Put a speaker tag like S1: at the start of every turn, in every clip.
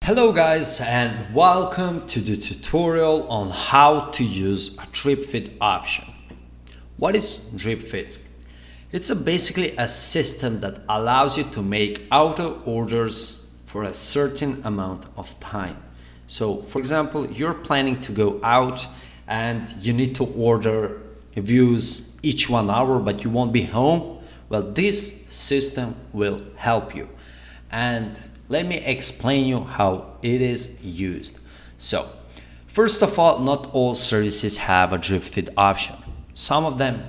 S1: Hello guys, and welcome to the tutorial on how to use a drip feed option. What is drip feed? It's basically a system that allows you to make auto orders for a certain amount of time. So for example, you're planning to go out and you need to order views each 1 hour, but you won't be home. Well, this system will help you. And let me explain you how it is used. So, first of all, not all services have a drip feed option. Some of them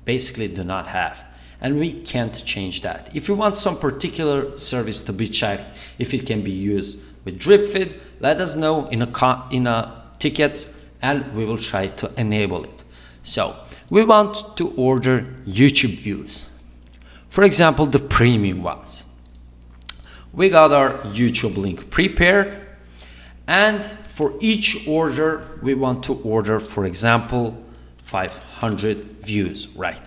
S1: basically do not have, and we can't change that. If you want some particular service to be checked if it can be used with drip feed, let us know in a ticket and we will try to enable it. So, we want to order YouTube views. For example, the premium ones. We got our YouTube link prepared, and for each order we want to order, for example, 500 views, right?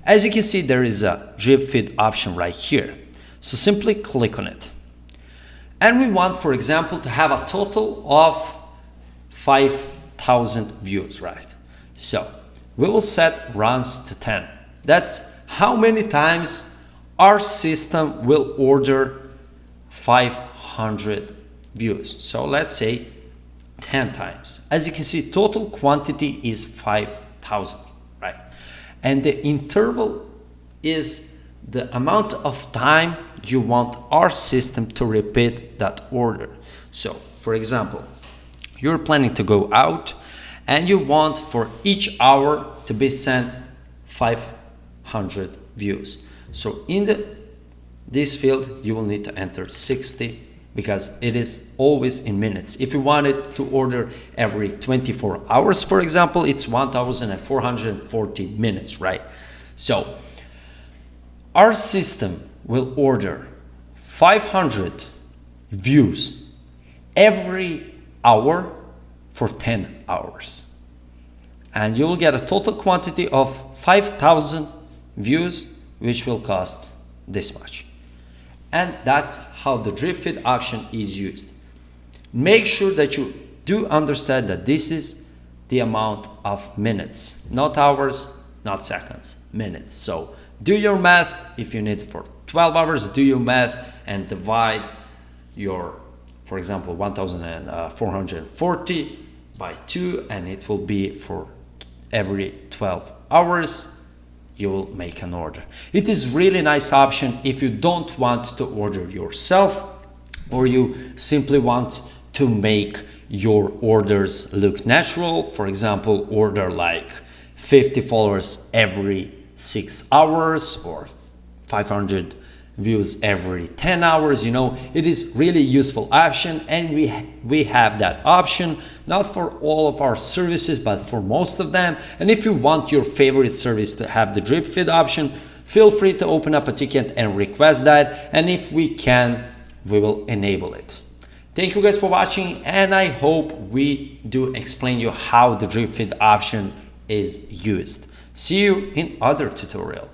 S1: As you can see, there is a drip feed option right here, so simply click on it. And we want, for example, to have a total of 5,000 views, right? So we will set runs to 10. That's how many times our system will order 500 views. So let's say 10 times. As you can see, total quantity is 5,000, right? And the interval is the amount of time you want our system to repeat that order. So for example, you're planning to go out and you want for each hour to be sent 500 views. So in this field, you will need to enter 60 because it is always in minutes. If you wanted to order every 24 hours, for example, it's 1,440 minutes, right? So our system will order 500 views every hour for 10 hours. And you will get a total quantity of 5,000 views, which will cost this much. And that's how the drip feed option is used. Make sure that you do understand that this is the amount of minutes, not hours, not seconds, minutes. So do your math. If you need for 12 hours, do your math and divide your, for example, 1,440 by 2, and it will be for every 12 hours. You will make an order. It is really nice option if you don't want to order yourself, or you simply want to make your orders look natural. For example, order like 50 followers every 6 hours or 500 views every 10 hours. You know, it is really useful option, and we have that option not for all of our services but for most of them. And if you want your favorite service to have the drip feed option, feel free to open up a ticket and request that, and if we can, we will enable it. Thank you guys for watching, and I hope we do explain you how the drip feed option is used. See you in other tutorial.